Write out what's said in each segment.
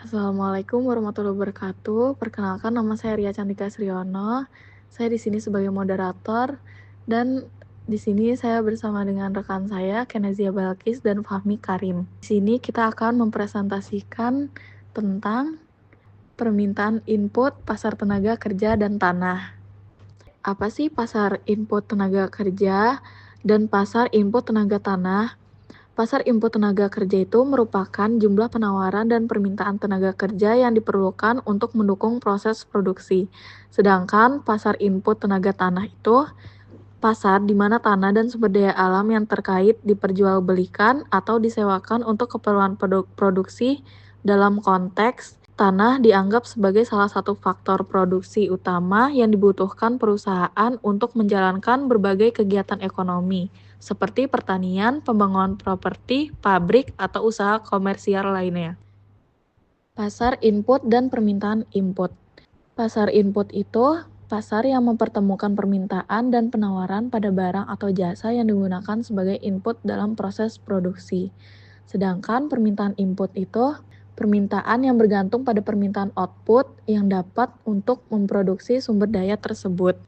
Assalamualaikum warahmatullahi wabarakatuh. Perkenalkan nama saya Ria Cantika Sriono. Saya di sini sebagai moderator dan di sini saya bersama dengan rekan saya Kenazia Balkis dan Fahmi Karim. Di sini kita akan mempresentasikan tentang permintaan input pasar tenaga kerja dan tanah. Apa sih pasar input tenaga kerja dan pasar input tenaga tanah? Pasar input tenaga kerja itu merupakan jumlah penawaran dan permintaan tenaga kerja yang diperlukan untuk mendukung proses produksi. Sedangkan pasar input tenaga tanah itu pasar di mana tanah dan sumber daya alam yang terkait diperjualbelikan atau disewakan untuk keperluan produksi. Dalam konteks tanah dianggap sebagai salah satu faktor produksi utama yang dibutuhkan perusahaan untuk menjalankan berbagai kegiatan ekonomi, seperti pertanian, pembangunan properti, pabrik, atau usaha komersial lainnya. Pasar input dan permintaan input. Pasar input itu pasar yang mempertemukan permintaan dan penawaran pada barang atau jasa yang digunakan sebagai input dalam proses produksi. Sedangkan permintaan input itu permintaan yang bergantung pada permintaan output yang dapat untuk memproduksi sumber daya tersebut.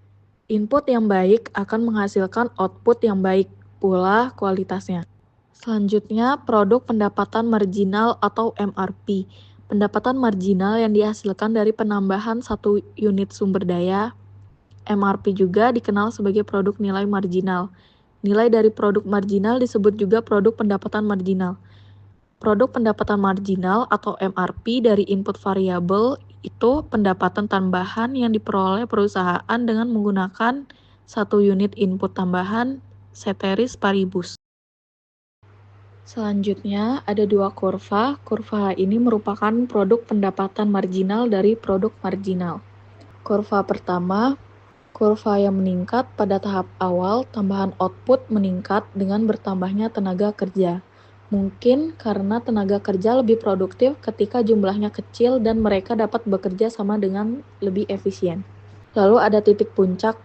Input yang baik akan menghasilkan output yang baik pula kualitasnya. Selanjutnya, produk pendapatan marginal atau MRP. Pendapatan marginal yang dihasilkan dari penambahan satu unit sumber daya. MRP juga dikenal sebagai produk nilai marginal. Nilai dari produk marginal disebut juga produk pendapatan marginal. Produk pendapatan marginal atau MRP dari input variabel itu pendapatan tambahan yang diperoleh perusahaan dengan menggunakan satu unit input tambahan ceteris paribus. Selanjutnya, ada dua kurva. Kurva ini merupakan produk pendapatan marginal dari produk marginal. Kurva pertama, kurva yang meningkat pada tahap awal, tambahan output meningkat dengan bertambahnya tenaga kerja. Mungkin karena tenaga kerja lebih produktif ketika jumlahnya kecil dan mereka dapat bekerja sama dengan lebih efisien. Lalu ada titik puncak.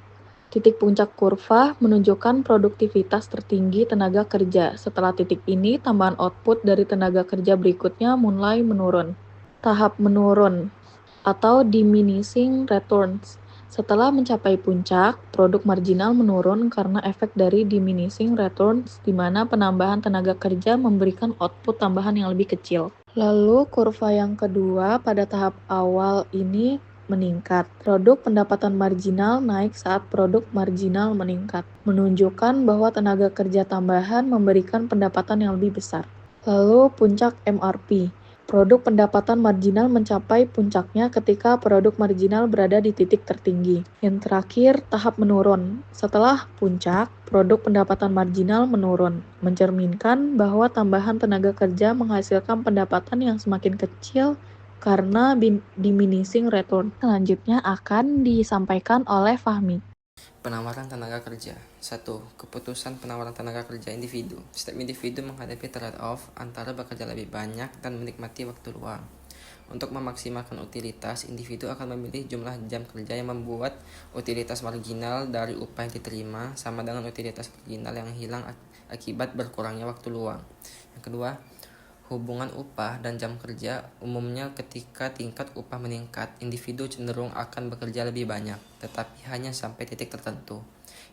Titik puncak kurva menunjukkan produktivitas tertinggi tenaga kerja. Setelah titik ini, tambahan output dari tenaga kerja berikutnya mulai menurun. Tahap menurun atau diminishing returns. Setelah mencapai puncak, produk marginal menurun karena efek dari diminishing returns, di mana penambahan tenaga kerja memberikan output tambahan yang lebih kecil. Lalu kurva yang kedua pada tahap awal ini meningkat. Produk pendapatan marginal naik saat produk marginal meningkat, menunjukkan bahwa tenaga kerja tambahan memberikan pendapatan yang lebih besar. Lalu puncak MRP. Produk pendapatan marginal mencapai puncaknya ketika produk marginal berada di titik tertinggi. Yang terakhir, tahap menurun. Setelah puncak, produk pendapatan marginal menurun, mencerminkan bahwa tambahan tenaga kerja menghasilkan pendapatan yang semakin kecil karena diminishing return. Selanjutnya akan disampaikan oleh Fahmi. Penawaran tenaga kerja. 1. Keputusan penawaran tenaga kerja individu. Setiap individu menghadapi trade-off antara bekerja lebih banyak dan menikmati waktu luang. Untuk memaksimalkan utilitas, individu akan memilih jumlah jam kerja yang membuat utilitas marginal dari upah yang diterima sama dengan utilitas marginal yang hilang akibat berkurangnya waktu luang. Yang kedua, hubungan upah dan jam kerja. Umumnya ketika tingkat upah meningkat, individu cenderung akan bekerja lebih banyak, tetapi hanya sampai titik tertentu.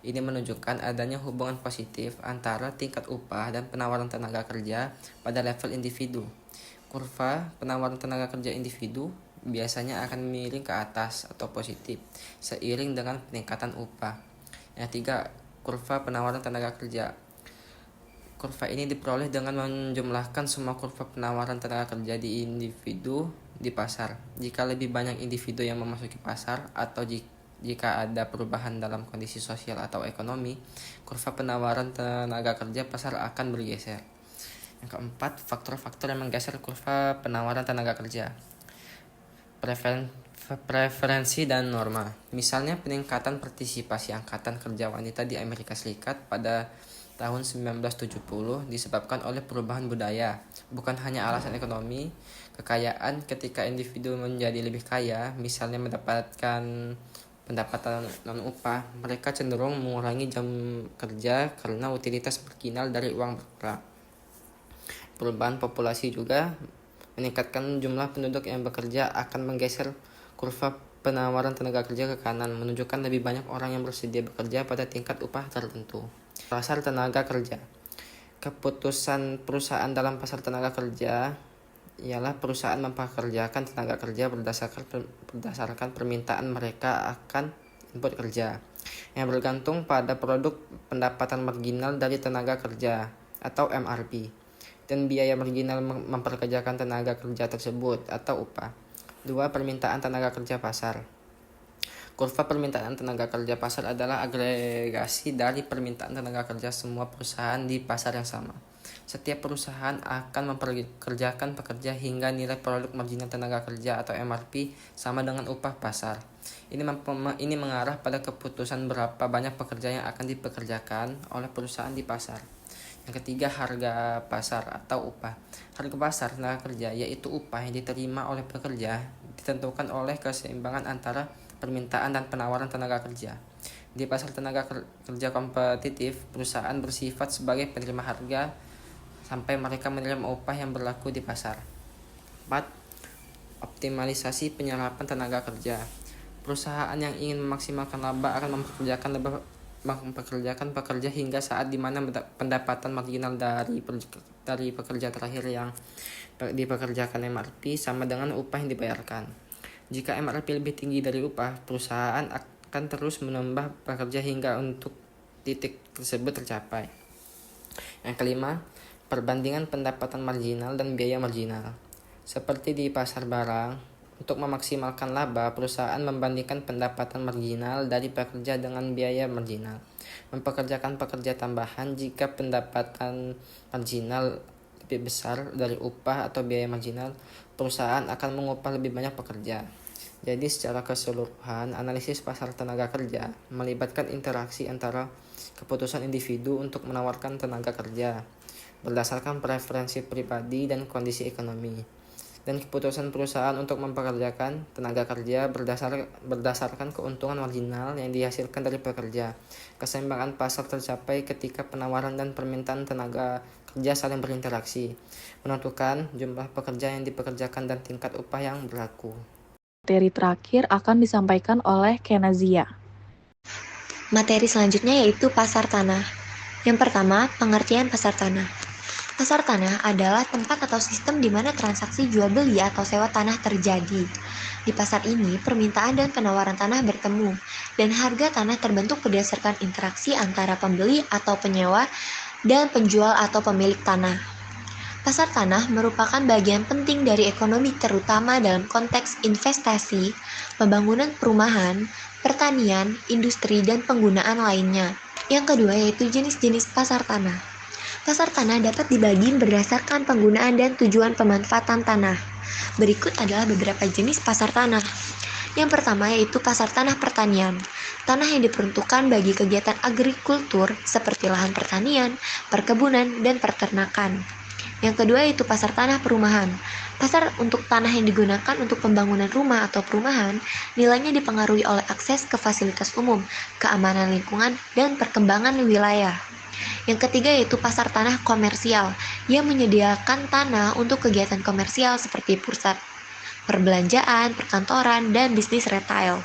Ini menunjukkan adanya hubungan positif antara tingkat upah dan penawaran tenaga kerja pada level individu. Kurva penawaran tenaga kerja individu biasanya akan miring ke atas atau positif seiring dengan peningkatan upah. Yang tiga, kurva penawaran tenaga kerja. Kurva ini diperoleh dengan menjumlahkan semua kurva penawaran tenaga kerja di individu di pasar. Jika lebih banyak individu yang memasuki pasar atau jika ada perubahan dalam kondisi sosial atau ekonomi, kurva penawaran tenaga kerja pasar akan bergeser. Yang keempat, faktor-faktor yang menggeser kurva penawaran tenaga kerja. Preferensi dan norma. Misalnya peningkatan partisipasi angkatan kerja wanita di Amerika Serikat pada tahun 1970 disebabkan oleh perubahan budaya, bukan hanya alasan ekonomi. Kekayaan ketika individu menjadi lebih kaya, misalnya mendapatkan pendapatan non-upah, mereka cenderung mengurangi jam kerja karena utilitas marginal dari uang berkurang. Perubahan populasi juga Meningkatkan jumlah penduduk yang bekerja akan menggeser kurva penawaran tenaga kerja ke kanan, menunjukkan lebih banyak orang yang bersedia bekerja pada tingkat upah tertentu. Pasar tenaga kerja. Keputusan perusahaan dalam pasar tenaga kerja ialah perusahaan mempekerjakan tenaga kerja berdasarkan permintaan mereka akan input kerja yang bergantung pada produk pendapatan marginal dari tenaga kerja atau MRP dan biaya marginal memperkerjakan tenaga kerja tersebut atau upah. 2. Permintaan tenaga kerja pasar. Kurva permintaan tenaga kerja pasar adalah agregasi dari permintaan tenaga kerja semua perusahaan di pasar yang sama. Setiap perusahaan akan memperkerjakan pekerja hingga nilai produk marginal tenaga kerja atau MRP sama dengan upah pasar. Ini mengarah pada keputusan berapa banyak pekerja yang akan dipekerjakan oleh perusahaan di pasar. Yang ketiga, harga pasar atau upah. Harga pasar tenaga kerja yaitu upah yang diterima oleh pekerja ditentukan oleh keseimbangan antara permintaan dan penawaran tenaga kerja. Di pasar tenaga kerja kompetitif, perusahaan bersifat sebagai penerima harga sampai mereka menerima upah yang berlaku di pasar. 4. Optimalisasi penyerapan tenaga kerja. Perusahaan yang ingin memaksimalkan laba akan mempekerjakan pekerja hingga saat di mana pendapatan marginal dari pekerja terakhir yang dipekerjakan MRP sama dengan upah yang dibayarkan. Jika MRP lebih tinggi dari upah, perusahaan akan terus menambah pekerja hingga untuk titik tersebut tercapai. Yang kelima, perbandingan pendapatan marginal dan biaya marginal. Seperti di pasar barang, untuk memaksimalkan laba, perusahaan membandingkan pendapatan marginal dari pekerja dengan biaya marginal. Mempekerjakan pekerja tambahan jika pendapatan marginal lebih besar dari upah atau biaya marginal, perusahaan akan mengupah lebih banyak pekerja. Jadi secara keseluruhan, analisis pasar tenaga kerja melibatkan interaksi antara keputusan individu untuk menawarkan tenaga kerja berdasarkan preferensi pribadi dan kondisi ekonomi, dan keputusan perusahaan untuk mempekerjakan tenaga kerja berdasarkan keuntungan marginal yang dihasilkan dari pekerja. Keseimbangan pasar tercapai ketika penawaran dan permintaan tenaga kerja saling berinteraksi, menentukan jumlah pekerja yang dipekerjakan dan tingkat upah yang berlaku. Materi terakhir akan disampaikan oleh Kenazia. Materi selanjutnya yaitu pasar tanah. Yang pertama, pengertian pasar tanah. Pasar tanah adalah tempat atau sistem di mana transaksi jual beli atau sewa tanah terjadi. Di pasar ini, permintaan dan penawaran tanah bertemu, dan harga tanah terbentuk berdasarkan interaksi antara pembeli atau penyewa dan penjual atau pemilik tanah. Pasar tanah merupakan bagian penting dari ekonomi terutama dalam konteks investasi, pembangunan perumahan, pertanian, industri, dan penggunaan lainnya. Yang kedua yaitu jenis-jenis pasar tanah. Pasar tanah dapat dibagi berdasarkan penggunaan dan tujuan pemanfaatan tanah. Berikut adalah beberapa jenis pasar tanah. Yang pertama yaitu pasar tanah pertanian. Tanah yang diperuntukkan bagi kegiatan agrikultur seperti lahan pertanian, perkebunan, dan peternakan. Yang kedua yaitu pasar tanah perumahan. Pasar untuk tanah yang digunakan untuk pembangunan rumah atau perumahan, nilainya dipengaruhi oleh akses ke fasilitas umum, keamanan lingkungan, dan perkembangan wilayah. Yang ketiga yaitu pasar tanah komersial, yang menyediakan tanah untuk kegiatan komersial seperti pusat perbelanjaan, perkantoran, dan bisnis retail.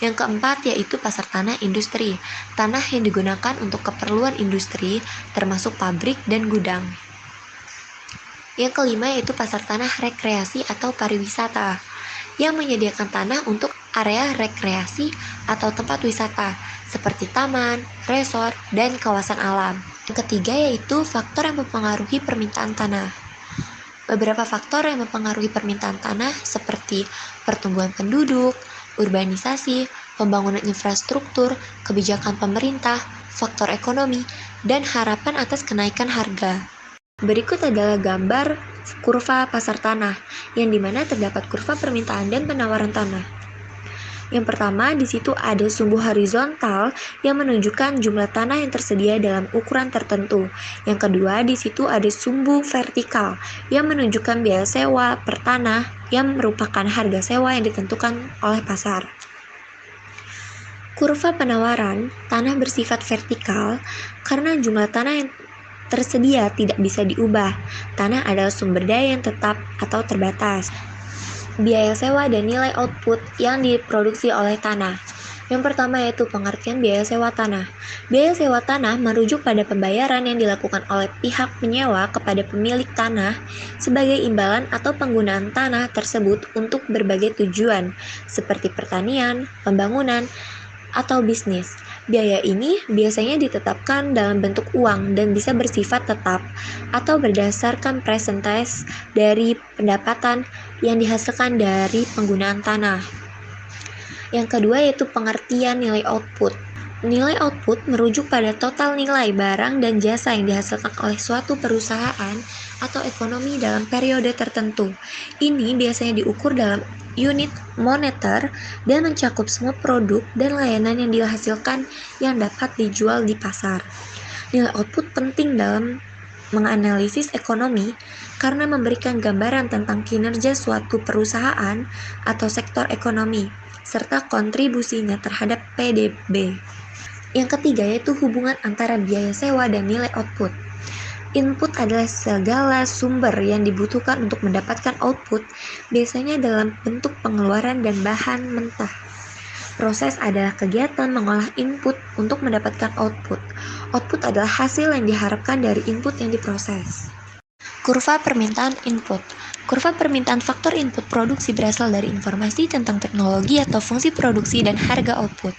Yang keempat yaitu pasar tanah industri, tanah yang digunakan untuk keperluan industri, termasuk pabrik dan gudang. Yang kelima yaitu pasar tanah rekreasi atau pariwisata, yang menyediakan tanah untuk area rekreasi atau tempat wisata, seperti taman, resort, dan kawasan alam. Yang ketiga yaitu faktor yang mempengaruhi permintaan tanah. Beberapa faktor yang mempengaruhi permintaan tanah seperti pertumbuhan penduduk, urbanisasi, pembangunan infrastruktur, kebijakan pemerintah, faktor ekonomi, dan harapan atas kenaikan harga. Berikut adalah gambar kurva pasar tanah, yang dimana terdapat kurva permintaan dan penawaran tanah. Yang pertama, di situ ada sumbu horizontal yang menunjukkan jumlah tanah yang tersedia dalam ukuran tertentu. Yang kedua, di situ ada sumbu vertikal yang menunjukkan biaya sewa per tanah yang merupakan harga sewa yang ditentukan oleh pasar. Kurva penawaran tanah bersifat vertikal karena jumlah tanah yang tersedia tidak bisa diubah. Tanah adalah sumber daya yang tetap atau terbatas. Biaya sewa dan nilai output yang diproduksi oleh tanah. Yang pertama yaitu pengertian biaya sewa tanah. Biaya sewa tanah merujuk pada pembayaran yang dilakukan oleh pihak penyewa kepada pemilik tanah sebagai imbalan atau penggunaan tanah tersebut untuk berbagai tujuan, seperti pertanian, pembangunan, atau bisnis. Biaya ini biasanya ditetapkan dalam bentuk uang dan bisa bersifat tetap atau berdasarkan persentase dari pendapatan yang dihasilkan dari penggunaan tanah. Yang kedua yaitu pengertian nilai output. Nilai output merujuk pada total nilai barang dan jasa yang dihasilkan oleh suatu perusahaan atau ekonomi dalam periode tertentu. Ini biasanya diukur dalam unit moneter dan mencakup semua produk dan layanan yang dihasilkan yang dapat dijual di pasar. Nilai output penting dalam menganalisis ekonomi karena memberikan gambaran tentang kinerja suatu perusahaan atau sektor ekonomi serta kontribusinya terhadap PDB. Yang ketiga yaitu hubungan antara biaya sewa dan nilai output. Input adalah segala sumber yang dibutuhkan untuk mendapatkan output, biasanya dalam bentuk pengeluaran dan bahan mentah. Proses adalah kegiatan mengolah input untuk mendapatkan output. Output adalah hasil yang diharapkan dari input yang diproses. Kurva permintaan input. Kurva permintaan faktor input produksi berasal dari informasi tentang teknologi atau fungsi produksi dan harga output.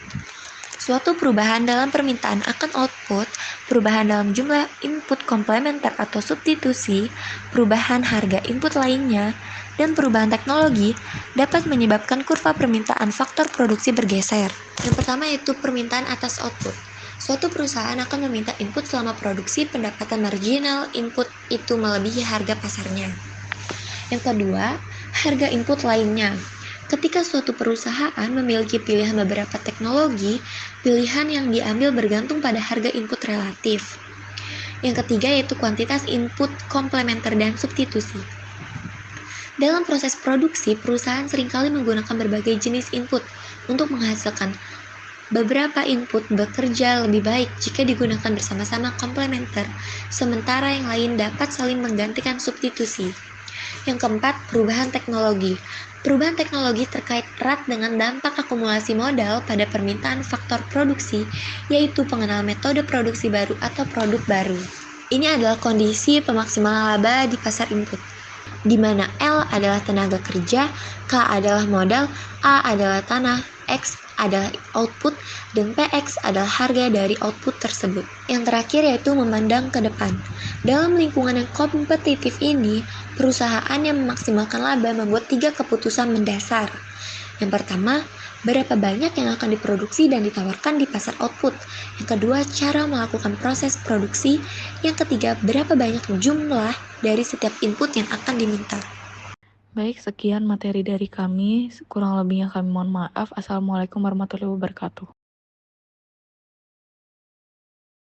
Suatu perubahan dalam permintaan akan output, perubahan dalam jumlah input komplementer atau substitusi, perubahan harga input lainnya, dan perubahan teknologi dapat menyebabkan kurva permintaan faktor produksi bergeser. Yang pertama yaitu permintaan atas output. Suatu perusahaan akan meminta input selama produksi pendapatan marginal input itu melebihi harga pasarnya. Yang kedua, harga input lainnya. Ketika suatu perusahaan memiliki pilihan beberapa teknologi, pilihan yang diambil bergantung pada harga input relatif. Yang ketiga yaitu kuantitas input komplementer dan substitusi. Dalam proses produksi, perusahaan seringkali menggunakan berbagai jenis input untuk menghasilkan. Beberapa input bekerja lebih baik jika digunakan bersama-sama komplementer, sementara yang lain dapat saling menggantikan substitusi. Yang keempat, perubahan teknologi. Perubahan teknologi terkait erat dengan dampak akumulasi modal pada permintaan faktor produksi, yaitu pengenalan metode produksi baru atau produk baru. Ini adalah kondisi pemaksimalan laba di pasar input, di mana L adalah tenaga kerja, K adalah modal, A adalah tanah, X adalah output, dan PX adalah harga dari output tersebut. Yang terakhir yaitu memandang ke depan. Dalam lingkungan yang kompetitif ini, perusahaan yang memaksimalkan laba membuat 3 keputusan mendasar. Yang pertama, berapa banyak yang akan diproduksi dan ditawarkan di pasar output. Yang kedua, cara melakukan proses produksi. Yang ketiga, berapa banyak jumlah dari setiap input yang akan diminta. Baik, sekian materi dari kami. Kurang lebihnya kami mohon maaf. Assalamualaikum warahmatullahi wabarakatuh.